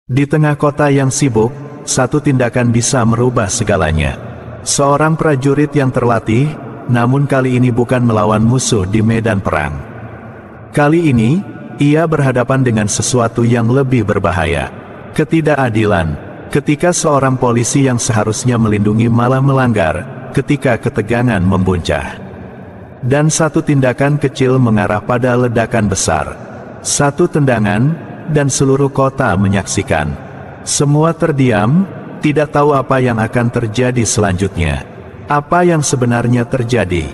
Di tengah kota yang sibuk, satu tindakan bisa merubah segalanya. Seorang prajurit yang terlatih, namun kali ini bukan melawan musuh di medan perang. Kali ini, ia berhadapan dengan sesuatu yang lebih berbahaya. Ketidakadilan, ketika seorang polisi yang seharusnya melindungi malah melanggar, ketika ketegangan membuncah. Dan satu tindakan kecil mengarah pada ledakan besar. Satu tendangan, dan seluruh kota menyaksikan. Semua terdiam, tidak tahu apa yang akan terjadi selanjutnya. Apa yang sebenarnya terjadi?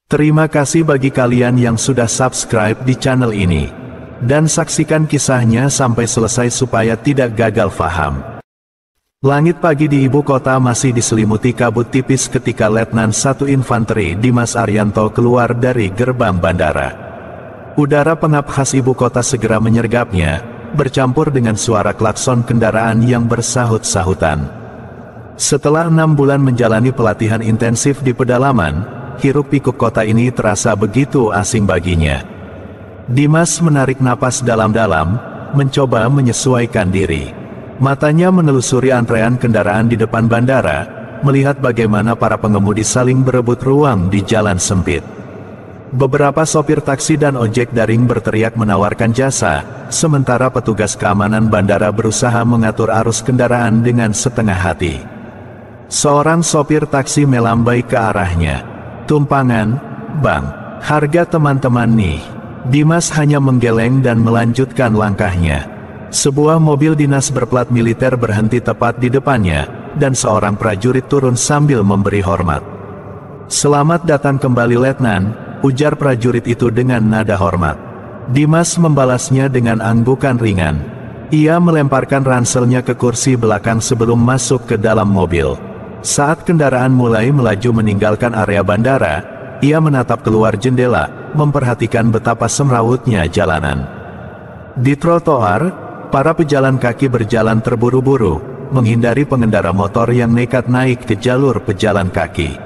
Terima kasih bagi kalian yang sudah subscribe di channel ini. Dan saksikan kisahnya sampai selesai supaya tidak gagal faham. Langit pagi di ibu kota masih diselimuti kabut tipis ketika Letnan 1 Infanteri Dimas Arianto keluar dari gerbang bandara. Udara pengap khas ibu kota segera menyergapnya, bercampur dengan suara klakson kendaraan yang bersahut-sahutan. Setelah 6 bulan menjalani pelatihan intensif di pedalaman, hiruk-pikuk kota ini terasa begitu asing baginya. Dimas menarik napas dalam-dalam, mencoba menyesuaikan diri. Matanya menelusuri antrean kendaraan di depan bandara, melihat bagaimana para pengemudi saling berebut ruang di jalan sempit. Beberapa sopir taksi dan ojek daring berteriak menawarkan jasa, sementara petugas keamanan bandara berusaha mengatur arus kendaraan dengan setengah hati. Seorang sopir taksi melambai ke arahnya. "Tumpangan, Bang. Harga teman-teman nih." Dimas hanya menggeleng dan melanjutkan langkahnya. Sebuah mobil dinas berplat militer berhenti tepat di depannya, dan seorang prajurit turun sambil memberi hormat. "Selamat datang kembali Letnan," ujar prajurit itu dengan nada hormat. Dimas membalasnya dengan anggukan ringan. Ia melemparkan ranselnya ke kursi belakang sebelum masuk ke dalam mobil. Saat kendaraan mulai melaju meninggalkan area bandara, ia menatap keluar jendela, memperhatikan betapa semrawutnya jalanan. Di trotoar, para pejalan kaki berjalan terburu-buru, menghindari pengendara motor yang nekat naik ke jalur pejalan kaki.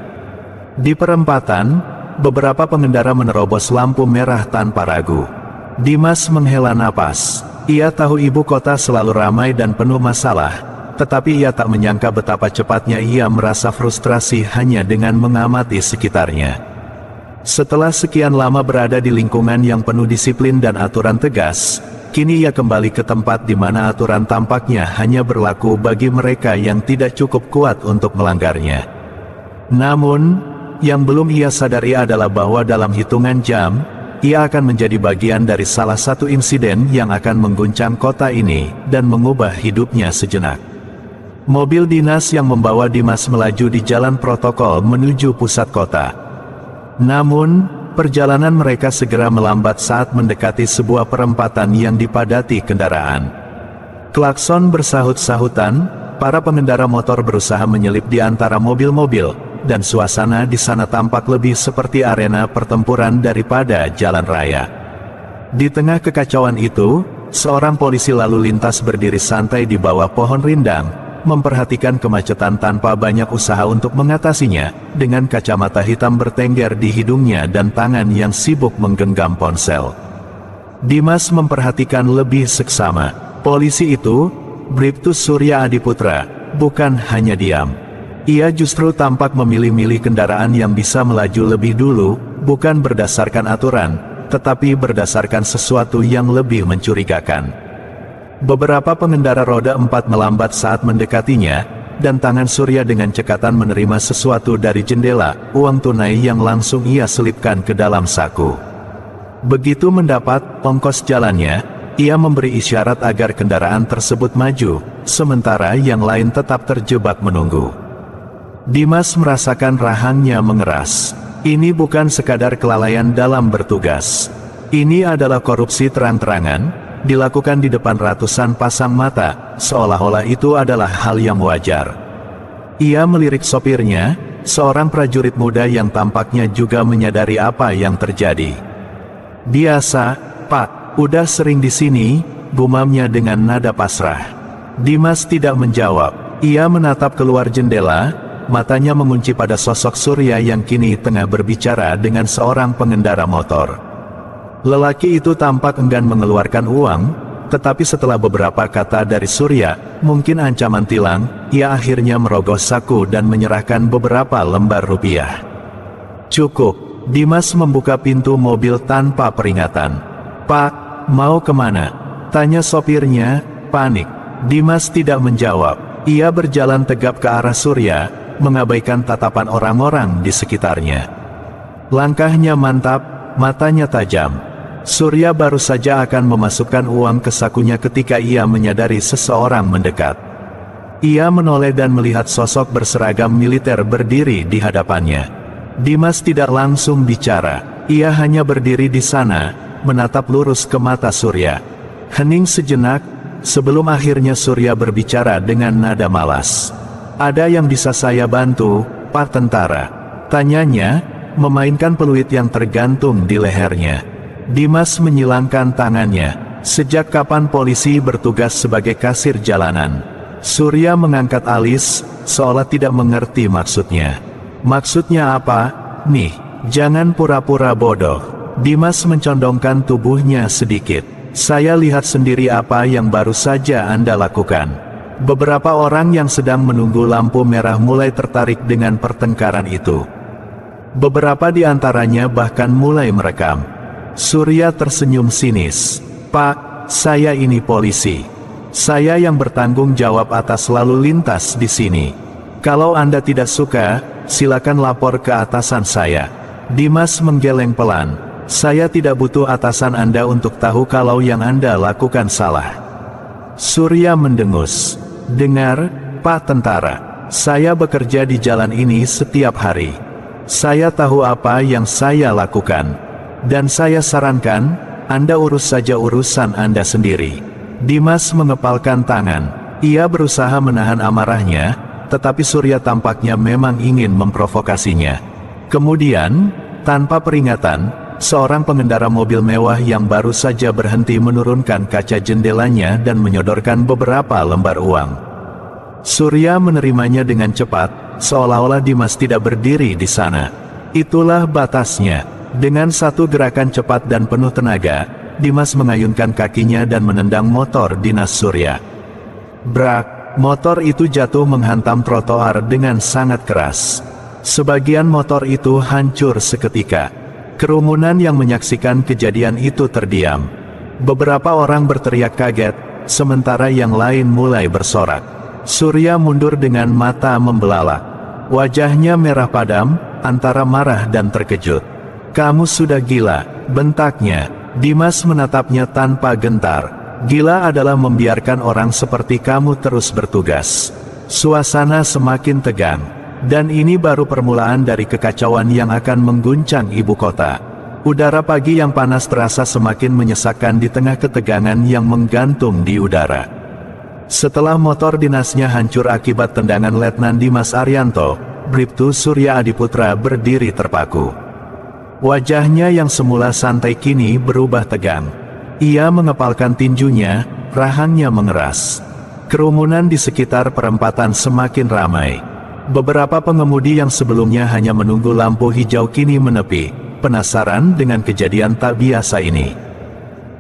Di perempatan, beberapa pengendara menerobos lampu merah tanpa ragu. Dimas menghela napas. Ia tahu ibu kota selalu ramai dan penuh masalah, tetapi ia tak menyangka betapa cepatnya ia merasa frustrasi hanya dengan mengamati sekitarnya. Setelah sekian lama berada di lingkungan yang penuh disiplin dan aturan tegas, kini ia kembali ke tempat di mana aturan tampaknya hanya berlaku bagi mereka yang tidak cukup kuat untuk melanggarnya. Namun, yang belum ia sadari adalah bahwa dalam hitungan jam, ia akan menjadi bagian dari salah satu insiden yang akan mengguncang kota ini dan mengubah hidupnya sejenak. Mobil dinas yang membawa Dimas melaju di jalan protokol menuju pusat kota. Namun, perjalanan mereka segera melambat saat mendekati sebuah perempatan yang dipadati kendaraan. Klakson bersahut-sahutan, para pengendara motor berusaha menyelip di antara mobil-mobil, dan suasana di sana tampak lebih seperti arena pertempuran daripada jalan raya. Di tengah kekacauan itu, seorang polisi lalu lintas berdiri santai di bawah pohon rindang, memperhatikan kemacetan tanpa banyak usaha untuk mengatasinya, dengan kacamata hitam bertengger di hidungnya dan tangan yang sibuk menggenggam ponsel. Dimas memperhatikan lebih seksama. Polisi itu, Bribtu Surya Adiputra, bukan hanya diam. Ia justru tampak memilih-milih kendaraan yang bisa melaju lebih dulu, bukan berdasarkan aturan, tetapi berdasarkan sesuatu yang lebih mencurigakan. Beberapa pengendara roda 4 melambat saat mendekatinya, dan tangan Surya dengan cekatan menerima sesuatu dari jendela, uang tunai yang langsung ia selipkan ke dalam saku. Begitu mendapat ongkos jalannya, ia memberi isyarat agar kendaraan tersebut maju, sementara yang lain tetap terjebak menunggu. Dimas merasakan rahangnya mengeras. Ini bukan sekadar kelalaian dalam bertugas. Ini adalah korupsi terang-terangan, dilakukan di depan ratusan pasang mata, seolah-olah itu adalah hal yang wajar. Ia melirik sopirnya, seorang prajurit muda yang tampaknya juga menyadari apa yang terjadi. "Biasa, Pak, udah sering di sini," gumamnya dengan nada pasrah. Dimas tidak menjawab. Ia menatap keluar jendela, matanya mengunci pada sosok Surya yang kini tengah berbicara dengan seorang pengendara motor. Lelaki itu tampak enggan mengeluarkan uang, Tetapi setelah beberapa kata dari Surya, mungkin ancaman tilang, ia akhirnya merogoh saku dan menyerahkan beberapa lembar rupiah. Cukup, Dimas membuka pintu mobil tanpa peringatan. "Pak, mau kemana?" tanya sopirnya, panik. Dimas tidak menjawab. Ia berjalan tegap ke arah Surya, mengabaikan tatapan orang-orang di sekitarnya. Langkahnya mantap, matanya tajam. Surya baru saja akan memasukkan uang ke sakunya ketika ia menyadari seseorang mendekat. Ia menoleh dan melihat sosok berseragam militer berdiri di hadapannya. Dimas tidak langsung bicara. Ia hanya berdiri di sana, menatap lurus ke mata Surya. Hening sejenak, sebelum akhirnya Surya berbicara dengan nada malas. "Ada yang bisa saya bantu, Pak Tentara?" tanyanya, memainkan peluit yang tergantung di lehernya. Dimas menyilangkan tangannya. "Sejak kapan polisi bertugas sebagai kasir jalanan?" Surya mengangkat alis, seolah tidak mengerti maksudnya. "Maksudnya apa? Nih, jangan pura-pura bodoh." Dimas mencondongkan tubuhnya sedikit. "Saya lihat sendiri apa yang baru saja Anda lakukan." Beberapa orang yang sedang menunggu lampu merah mulai tertarik dengan pertengkaran itu. Beberapa di antaranya bahkan mulai merekam. Surya tersenyum sinis. "Pak, saya ini polisi. Saya yang bertanggung jawab atas lalu lintas di sini. Kalau Anda tidak suka, silakan lapor ke atasan saya." Dimas menggeleng pelan. "Saya tidak butuh atasan Anda untuk tahu kalau yang Anda lakukan salah." Surya mendengus. "Dengar, Pak Tentara, saya bekerja di jalan ini setiap hari. Saya tahu apa yang saya lakukan. Dan saya sarankan, Anda urus saja urusan Anda sendiri." Dimas mengepalkan tangan. Ia berusaha menahan amarahnya, tetapi Surya tampaknya memang ingin memprovokasinya. Kemudian, tanpa peringatan, seorang pengendara mobil mewah yang baru saja berhenti menurunkan kaca jendelanya dan menyodorkan beberapa lembar uang. Surya menerimanya dengan cepat, seolah-olah Dimas tidak berdiri di sana. Itulah batasnya. Dengan satu gerakan cepat dan penuh tenaga, Dimas mengayunkan kakinya dan menendang motor dinas Surya. Brak, motor itu jatuh menghantam trotoar dengan sangat keras. Sebagian motor itu hancur seketika. Kerumunan yang menyaksikan kejadian itu terdiam. Beberapa orang berteriak kaget, sementara yang lain mulai bersorak. Surya mundur dengan mata membelalak. Wajahnya merah padam, antara marah dan terkejut. "Kamu sudah gila," bentaknya. Dimas menatapnya tanpa gentar. "Gila adalah membiarkan orang seperti kamu terus bertugas." Suasana semakin tegang. Dan ini baru permulaan dari kekacauan yang akan mengguncang ibu kota. Udara pagi yang panas terasa semakin menyesakkan di tengah ketegangan yang menggantung di udara. Setelah motor dinasnya hancur akibat tendangan Letnan Dimas Arianto, Bribtu Surya Adiputra berdiri terpaku. Wajahnya yang semula santai kini berubah tegang. Ia mengepalkan tinjunya, rahangnya mengeras. Kerumunan di sekitar perempatan semakin ramai. Beberapa pengemudi yang sebelumnya hanya menunggu lampu hijau kini menepi, penasaran dengan kejadian tak biasa ini.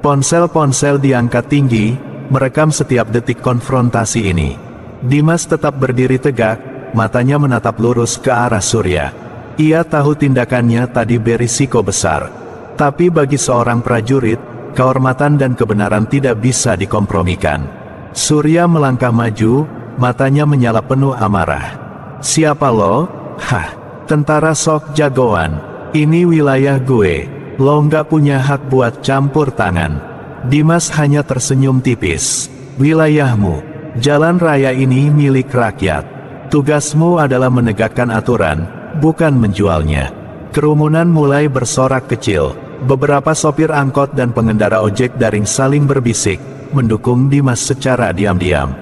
Ponsel-ponsel diangkat tinggi, merekam setiap detik konfrontasi ini. Dimas tetap berdiri tegak, matanya menatap lurus ke arah Surya. Ia tahu tindakannya tadi berisiko besar. Tapi bagi seorang prajurit, kehormatan dan kebenaran tidak bisa dikompromikan. Surya melangkah maju, matanya menyala penuh amarah. "Siapa lo? Hah, tentara sok jagoan. Ini wilayah gue. Lo nggak punya hak buat campur tangan." Dimas hanya tersenyum tipis. "Wilayahmu. Jalan raya ini milik rakyat. Tugasmu adalah menegakkan aturan, bukan menjualnya." Kerumunan mulai bersorak kecil. Beberapa sopir angkot dan pengendara ojek daring saling berbisik, mendukung Dimas secara diam-diam.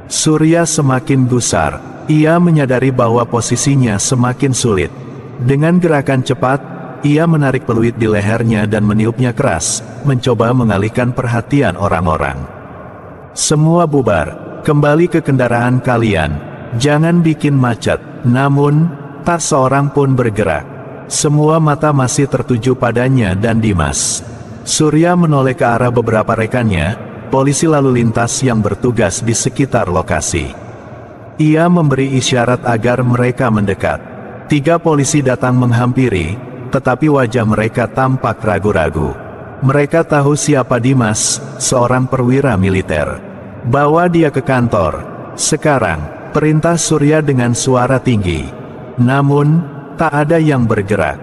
Surya semakin gusar. Ia menyadari bahwa posisinya semakin sulit. Dengan gerakan cepat, ia menarik peluit di lehernya dan meniupnya keras, mencoba mengalihkan perhatian orang-orang. "Semua bubar, kembali ke kendaraan kalian. Jangan bikin macet." Namun, tak seorang pun bergerak. Semua mata masih tertuju padanya dan Dimas. Surya menoleh ke arah beberapa rekannya, polisi lalu lintas yang bertugas di sekitar lokasi. Ia memberi isyarat agar mereka mendekat. 3 polisi datang menghampiri, tetapi wajah mereka tampak ragu-ragu. Mereka tahu siapa Dimas, seorang perwira militer. Bawa dia ke kantor. Sekarang, perintah Surya dengan suara tinggi. Namun, tak ada yang bergerak.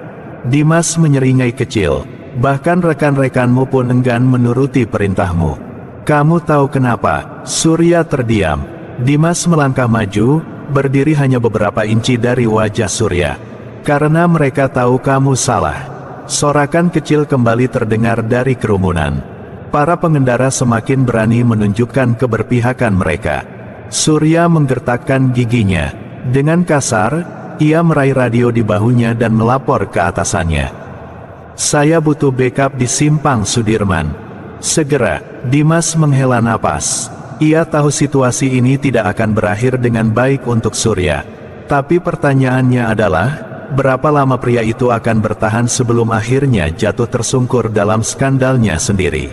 Dimas menyeringai kecil. Bahkan rekan-rekanmu pun enggan menuruti perintahmu. Kamu tahu kenapa? Surya terdiam. Dimas melangkah maju, berdiri hanya beberapa inci dari wajah Surya. Karena mereka tahu kamu salah. Sorakan kecil kembali terdengar dari kerumunan. Para pengendara semakin berani menunjukkan keberpihakan mereka. Surya menggertakkan giginya. Dengan kasar, ia meraih radio di bahunya dan melapor ke atasannya. Saya butuh backup di Simpang Sudirman. Segera. Dimas menghela napas. Ia tahu situasi ini tidak akan berakhir dengan baik untuk Surya. Tapi pertanyaannya adalah, berapa lama pria itu akan bertahan sebelum akhirnya jatuh tersungkur dalam skandalnya sendiri.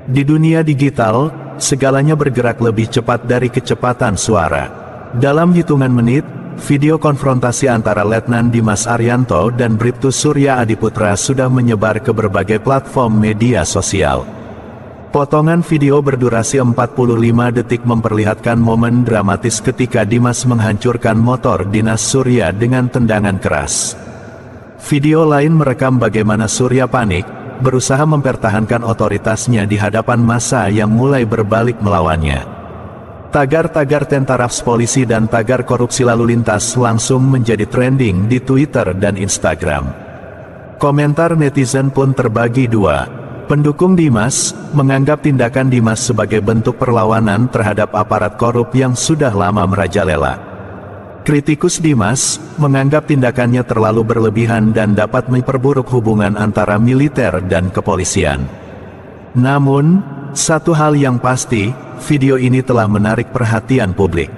Di dunia digital, segalanya bergerak lebih cepat dari kecepatan suara. Dalam hitungan menit, video konfrontasi antara Letnan Dimas Arianto dan Bribtu Surya Adiputra sudah menyebar ke berbagai platform media sosial. Potongan video berdurasi 45 detik memperlihatkan momen dramatis ketika Dimas menghancurkan motor dinas Surya dengan tendangan keras. Video lain merekam bagaimana Surya panik, berusaha mempertahankan otoritasnya di hadapan massa yang mulai berbalik melawannya. Tagar-tagar tentarafs polisi dan tagar korupsi lalu lintas langsung menjadi trending di Twitter dan Instagram. Komentar netizen pun terbagi dua. Pendukung Dimas menganggap tindakan Dimas sebagai bentuk perlawanan terhadap aparat korup yang sudah lama merajalela. Kritikus Dimas menganggap tindakannya terlalu berlebihan dan dapat memperburuk hubungan antara militer dan kepolisian. Namun, satu hal yang pasti, video ini telah menarik perhatian publik.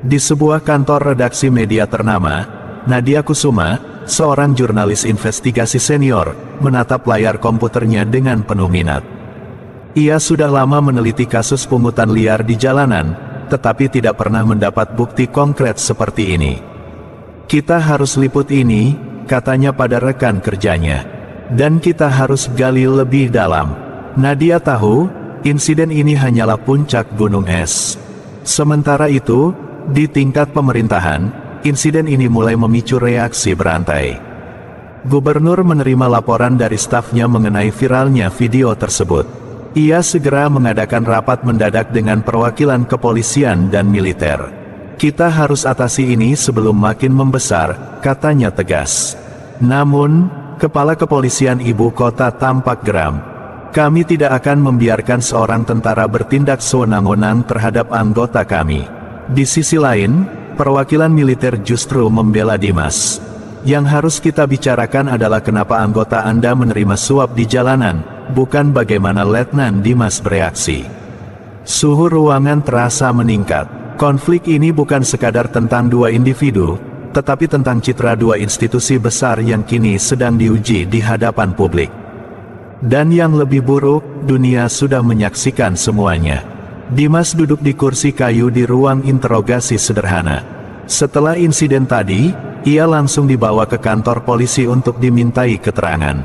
Di sebuah kantor redaksi media ternama, Nadia Kusuma, seorang jurnalis investigasi senior, menatap layar komputernya dengan penuh minat. Ia sudah lama meneliti kasus pungutan liar di jalanan, tetapi tidak pernah mendapat bukti konkret seperti ini. Kita harus liput ini, katanya pada rekan kerjanya. Dan kita harus gali lebih dalam. Nadia tahu, insiden ini hanyalah puncak gunung es. Sementara itu, di tingkat pemerintahan, insiden ini mulai memicu reaksi berantai. Gubernur menerima laporan dari stafnya mengenai viralnya video tersebut. Ia segera mengadakan rapat mendadak dengan perwakilan kepolisian dan militer. Kita harus atasi ini sebelum makin membesar, katanya tegas. Namun, kepala kepolisian ibu kota tampak geram. Kami tidak akan membiarkan seorang tentara bertindak sewenang-wenang terhadap anggota kami. Di sisi lain, perwakilan militer justru membela Dimas. Yang harus kita bicarakan adalah kenapa anggota Anda menerima suap di jalanan, bukan bagaimana Letnan Dimas bereaksi. Suhu ruangan terasa meningkat. Konflik ini bukan sekadar tentang dua individu, tetapi tentang citra dua institusi besar yang kini sedang diuji di hadapan publik. Dan yang lebih buruk, dunia sudah menyaksikan semuanya. Dimas duduk di kursi kayu di ruang interogasi sederhana. Setelah insiden tadi, ia langsung dibawa ke kantor polisi untuk dimintai keterangan.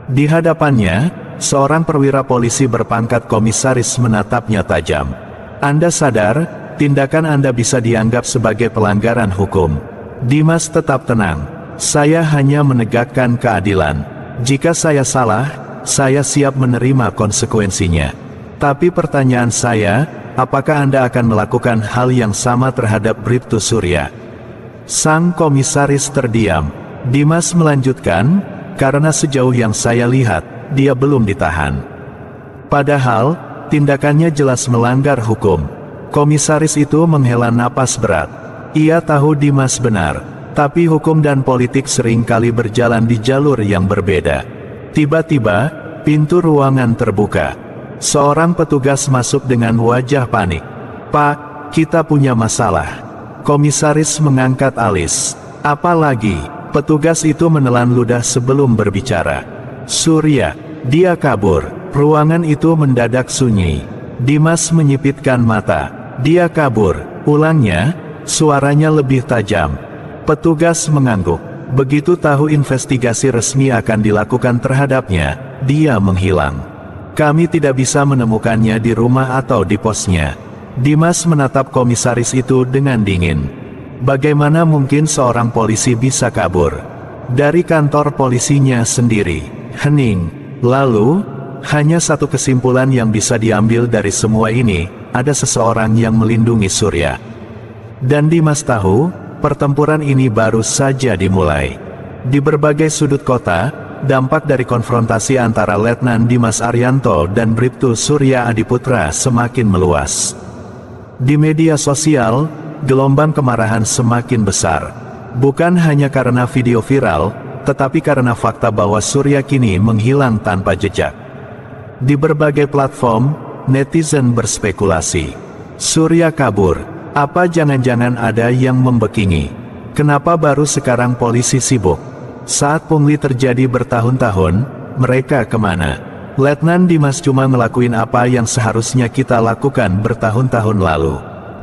Di hadapannya, seorang perwira polisi berpangkat komisaris menatapnya tajam. Anda sadar, tindakan Anda bisa dianggap sebagai pelanggaran hukum. Dimas tetap tenang. Saya hanya menegakkan keadilan. Jika saya salah, saya siap menerima konsekuensinya. Tapi pertanyaan saya, apakah Anda akan melakukan hal yang sama terhadap Bribtu Surya? Sang komisaris terdiam. Dimas melanjutkan, karena sejauh yang saya lihat, dia belum ditahan. Padahal, tindakannya jelas melanggar hukum. Komisaris itu menghela napas berat. Ia tahu Dimas benar, tapi hukum dan politik seringkali berjalan di jalur yang berbeda. Tiba-tiba, pintu ruangan terbuka. Seorang petugas masuk dengan wajah panik. Pak, kita punya masalah. Komisaris mengangkat alis. Apalagi, petugas itu menelan ludah sebelum berbicara. Surya, dia kabur. Ruangan itu mendadak sunyi. Dimas menyipitkan mata. Dia kabur. Ulangnya, suaranya lebih tajam. Petugas mengangguk. Begitu tahu investigasi resmi akan dilakukan terhadapnya, dia menghilang. Kami tidak bisa menemukannya di rumah atau di posnya. Dimas menatap komisaris itu dengan dingin. Bagaimana mungkin seorang polisi bisa kabur dari kantor polisinya sendiri? Hening. Lalu, hanya satu kesimpulan yang bisa diambil dari semua ini, ada seseorang yang melindungi Surya. Dan Dimas tahu, pertempuran ini baru saja dimulai. Di berbagai sudut kota, dampak dari konfrontasi antara Letnan Dimas Arianto dan Bribtu Surya Adiputra semakin meluas. Di media sosial, gelombang kemarahan semakin besar. Bukan hanya karena video viral, tetapi karena fakta bahwa Surya kini menghilang tanpa jejak. Di berbagai platform, netizen berspekulasi. Surya kabur. Apa jangan-jangan ada yang membekingi? Kenapa baru sekarang polisi sibuk? Saat pungli terjadi bertahun-tahun, mereka kemana? Letnan Dimas cuma ngelakuin apa yang seharusnya kita lakukan bertahun-tahun lalu.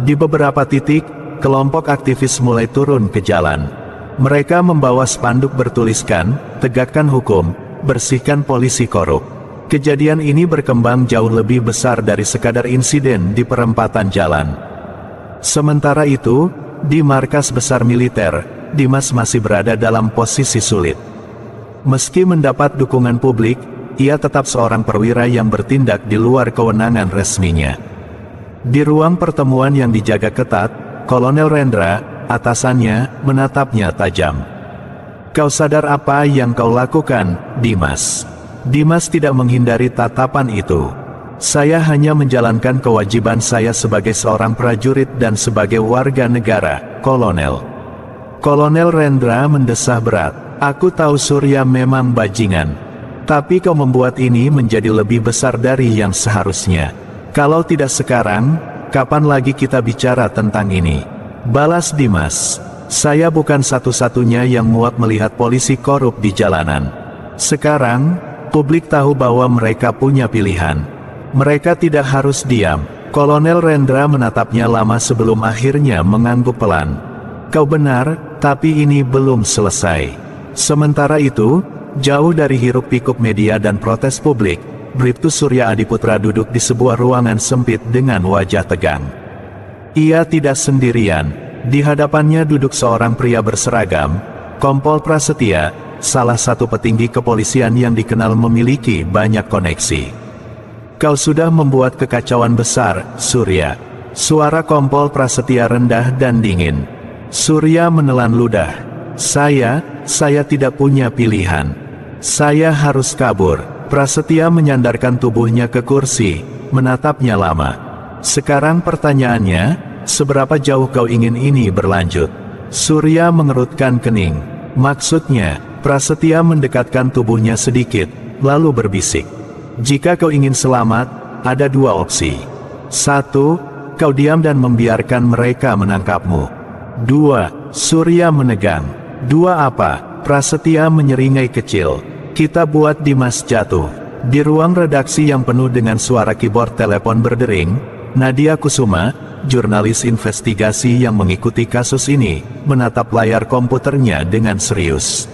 Di beberapa titik, kelompok aktivis mulai turun ke jalan. Mereka membawa spanduk bertuliskan, "Tegakkan hukum, bersihkan polisi korup." Kejadian ini berkembang jauh lebih besar dari sekadar insiden di perempatan jalan. Sementara itu, di markas besar militer, Dimas masih berada dalam posisi sulit. Meski mendapat dukungan publik, ia tetap seorang perwira yang bertindak di luar kewenangan resminya. Di ruang pertemuan yang dijaga ketat, Kolonel Rendra, atasannya, menatapnya tajam. "Kau sadar apa yang kau lakukan, Dimas?" Dimas tidak menghindari tatapan itu. "Saya hanya menjalankan kewajiban saya sebagai seorang prajurit dan sebagai warga negara, Kolonel." Kolonel Rendra mendesah berat. "Aku tahu Surya memang bajingan. Tapi kau membuat ini menjadi lebih besar dari yang seharusnya. Kalau tidak sekarang, kapan lagi kita bicara tentang ini?" Balas Dimas. "Saya bukan satu-satunya yang muak melihat polisi korup di jalanan. Sekarang, publik tahu bahwa mereka punya pilihan. Mereka tidak harus diam." Kolonel Rendra menatapnya lama sebelum akhirnya mengangguk pelan. "Kau benar, tapi ini belum selesai." Sementara itu, jauh dari hiruk-pikuk media dan protes publik, Bribtu Surya Adiputra duduk di sebuah ruangan sempit dengan wajah tegang. Ia tidak sendirian. Di hadapannya duduk seorang pria berseragam, Kompol Prasetya, salah satu petinggi kepolisian yang dikenal memiliki banyak koneksi. "Kau sudah membuat kekacauan besar, Surya." Suara Kompol Prasetya rendah dan dingin. Surya menelan ludah. Saya tidak punya pilihan. Saya harus kabur." Prasetya menyandarkan tubuhnya ke kursi, menatapnya lama. "Sekarang pertanyaannya, seberapa jauh kau ingin ini berlanjut?" Surya mengerutkan kening. "Maksudnya?" Prasetya mendekatkan tubuhnya sedikit, lalu berbisik. "Jika kau ingin selamat, ada dua opsi. 1. Kau diam dan membiarkan mereka menangkapmu. 2. Surya menegang. 2 apa? Prasetya menyeringai kecil. "Kita buat Dimas jatuh." Di ruang redaksi yang penuh dengan suara keyboard telepon berdering, Nadia Kusuma, jurnalis investigasi yang mengikuti kasus ini, menatap layar komputernya dengan serius.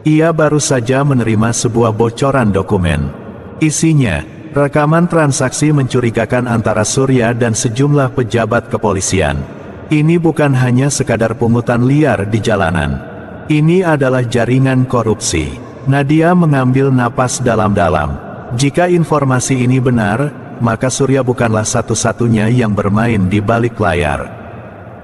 Ia baru saja menerima sebuah bocoran dokumen. Isinya, rekaman transaksi mencurigakan antara Surya dan sejumlah pejabat kepolisian. Ini bukan hanya sekadar pungutan liar di jalanan. Ini adalah jaringan korupsi. Nadia mengambil napas dalam-dalam. Jika informasi ini benar, maka Surya bukanlah satu-satunya yang bermain di balik layar.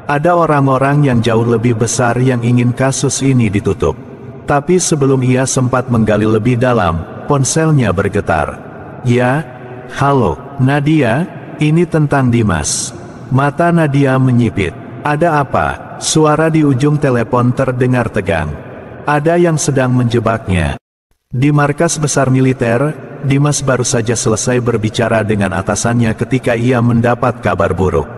Ada orang-orang yang jauh lebih besar yang ingin kasus ini ditutup. Tapi sebelum ia sempat menggali lebih dalam, ponselnya bergetar. "Ya, halo, Nadia, ini tentang Dimas." Mata Nadia menyipit. "Ada apa?" Suara di ujung telepon terdengar tegang. "Ada yang sedang menjebaknya." Di markas besar militer, Dimas baru saja selesai berbicara dengan atasannya ketika ia mendapat kabar buruk.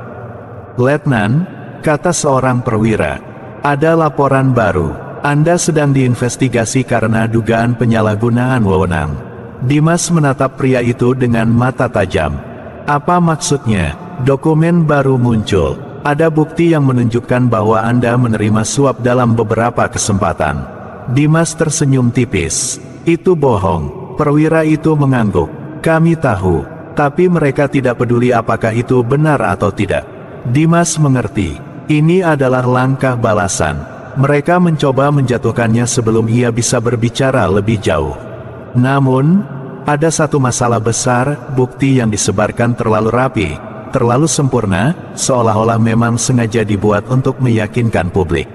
"Letnan," kata seorang perwira, "ada laporan baru. Anda sedang diinvestigasi karena dugaan penyalahgunaan wewenang." Dimas menatap pria itu dengan mata tajam. Apa maksudnya? Dokumen baru muncul. Ada bukti yang menunjukkan bahwa Anda menerima suap dalam beberapa kesempatan. Dimas tersenyum tipis. Itu bohong. Perwira itu mengangguk. Kami tahu. Tapi mereka tidak peduli apakah itu benar atau tidak. Dimas mengerti. Ini adalah langkah balasan. Mereka mencoba menjatuhkannya sebelum ia bisa berbicara lebih jauh. Namun, ada satu masalah besar, bukti yang disebarkan terlalu rapi, terlalu sempurna, seolah-olah memang sengaja dibuat untuk meyakinkan publik.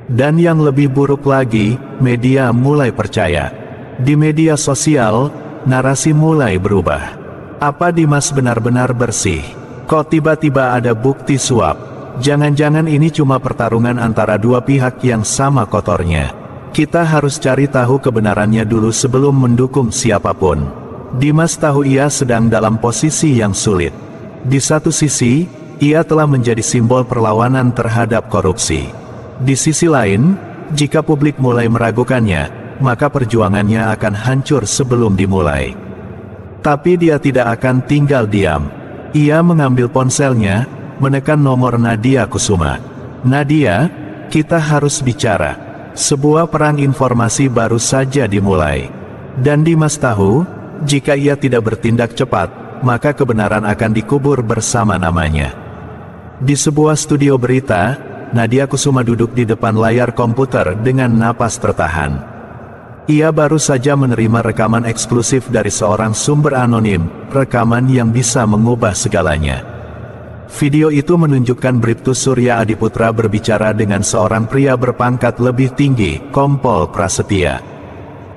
Dan yang lebih buruk lagi, media mulai percaya. Di media sosial, narasi mulai berubah. Apa Dimas benar-benar bersih? Kok tiba-tiba ada bukti suap? Jangan-jangan ini cuma pertarungan antara dua pihak yang sama kotornya. Kita harus cari tahu kebenarannya dulu sebelum mendukung siapapun. Dimas tahu ia sedang dalam posisi yang sulit. Di satu sisi, ia telah menjadi simbol perlawanan terhadap korupsi. Di sisi lain, jika publik mulai meragukannya, maka perjuangannya akan hancur sebelum dimulai. Tapi dia tidak akan tinggal diam. Ia mengambil ponselnya, menekan nomor Nadia Kusuma. Nadia, kita harus bicara. Sebuah perang informasi baru saja dimulai. Dan Dimas tahu, jika ia tidak bertindak cepat, maka kebenaran akan dikubur bersama namanya. Di sebuah studio berita, Nadia Kusuma duduk di depan layar komputer dengan napas tertahan. Ia baru saja menerima rekaman eksklusif dari seorang sumber anonim, rekaman yang bisa mengubah segalanya. Video itu menunjukkan Bribtu Surya Adiputra berbicara dengan seorang pria berpangkat lebih tinggi, Kompol Prasetya.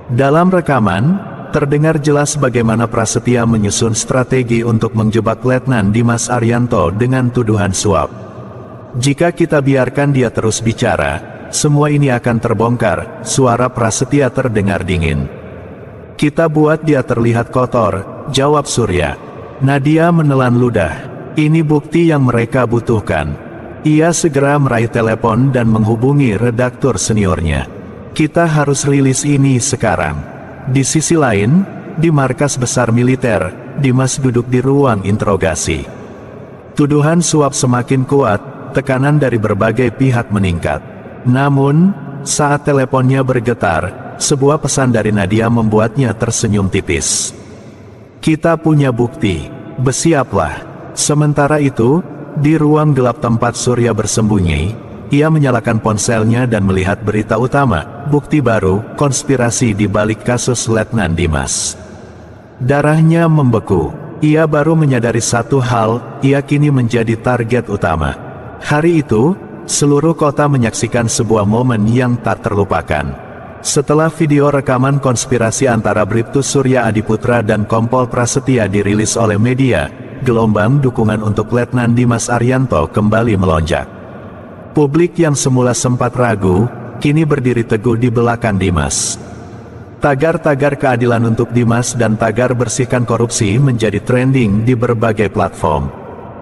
Dalam rekaman, terdengar jelas bagaimana Prasetya menyusun strategi untuk menjebak Letnan Dimas Arianto dengan tuduhan suap. Jika kita biarkan dia terus bicara, semua ini akan terbongkar, suara Prasetya terdengar dingin. Kita buat dia terlihat kotor, jawab Surya. Nadia menelan ludah. Ini bukti yang mereka butuhkan. Ia segera meraih telepon dan menghubungi redaktur seniornya. Kita harus rilis ini sekarang. Di sisi lain, di markas besar militer, Dimas duduk di ruang interogasi. Tuduhan suap semakin kuat, tekanan dari berbagai pihak meningkat. Namun, saat teleponnya bergetar, sebuah pesan dari Nadia membuatnya tersenyum tipis. Kita punya bukti, bersiaplah. Sementara itu, di ruang gelap tempat Surya bersembunyi, ia menyalakan ponselnya dan melihat berita utama, bukti baru, konspirasi di balik kasus Letnan Dimas. Darahnya membeku. Ia baru menyadari satu hal, ia kini menjadi target utama. Hari itu, seluruh kota menyaksikan sebuah momen yang tak terlupakan. Setelah video rekaman konspirasi antara Bribtu Surya Adiputra dan Kompol Prasetya dirilis oleh media, gelombang dukungan untuk Letnan Dimas Arianto kembali melonjak. Publik yang semula sempat ragu, kini berdiri teguh di belakang Dimas. Tagar-tagar keadilan untuk Dimas dan tagar bersihkan korupsi menjadi trending di berbagai platform.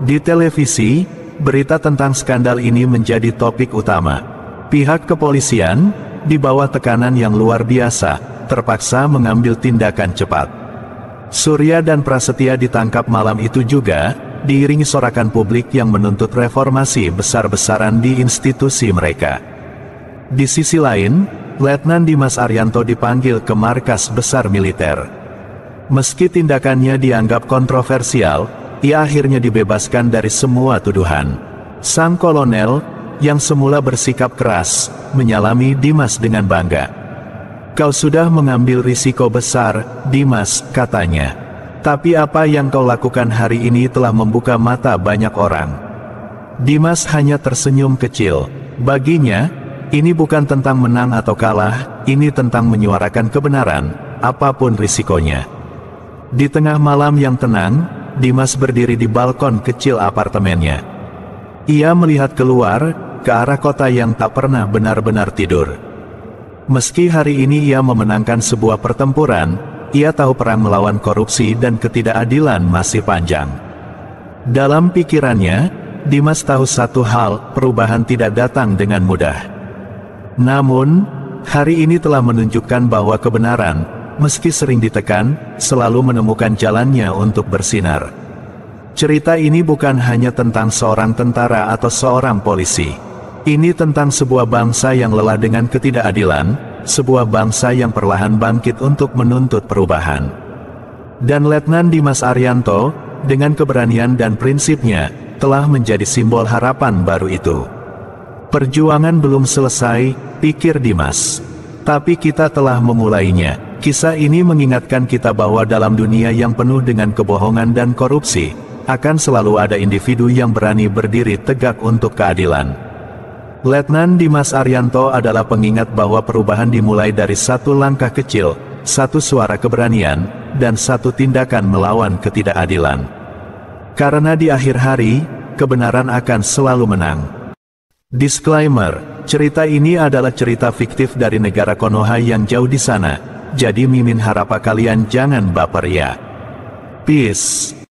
Di televisi, berita tentang skandal ini menjadi topik utama. Pihak kepolisian, di bawah tekanan yang luar biasa, terpaksa mengambil tindakan cepat. Surya dan Prasetya ditangkap malam itu juga, diiringi sorakan publik yang menuntut reformasi besar-besaran di institusi mereka. Di sisi lain, Letnan Dimas Arianto dipanggil ke markas besar militer. Meski tindakannya dianggap kontroversial, ia akhirnya dibebaskan dari semua tuduhan. Sang kolonel, yang semula bersikap keras, menyalami Dimas dengan bangga. Kau sudah mengambil risiko besar, Dimas, katanya. Tapi apa yang kau lakukan hari ini telah membuka mata banyak orang. Dimas hanya tersenyum kecil. Baginya, ini bukan tentang menang atau kalah, ini tentang menyuarakan kebenaran, apapun risikonya. Di tengah malam yang tenang, Dimas berdiri di balkon kecil apartemennya. Ia melihat keluar, ke arah kota yang tak pernah benar-benar tidur. Meski hari ini ia memenangkan sebuah pertempuran, ia tahu perang melawan korupsi dan ketidakadilan masih panjang. Dalam pikirannya, Dimas tahu satu hal, perubahan tidak datang dengan mudah. Namun, hari ini telah menunjukkan bahwa kebenaran, meski sering ditekan, selalu menemukan jalannya untuk bersinar. Cerita ini bukan hanya tentang seorang tentara atau seorang polisi. Ini tentang sebuah bangsa yang lelah dengan ketidakadilan, sebuah bangsa yang perlahan bangkit untuk menuntut perubahan. Dan Letnan Dimas Ariyanto, dengan keberanian dan prinsipnya, telah menjadi simbol harapan baru itu. Perjuangan belum selesai, pikir Dimas. Tapi kita telah memulainya. Kisah ini mengingatkan kita bahwa dalam dunia yang penuh dengan kebohongan dan korupsi, akan selalu ada individu yang berani berdiri tegak untuk keadilan. Letnan Dimas Ariyanto adalah pengingat bahwa perubahan dimulai dari satu langkah kecil, satu suara keberanian, dan satu tindakan melawan ketidakadilan. Karena di akhir hari, kebenaran akan selalu menang. Disclaimer, cerita ini adalah cerita fiktif dari negara Konoha yang jauh di sana, jadi Mimin harap kalian jangan baper ya. Peace.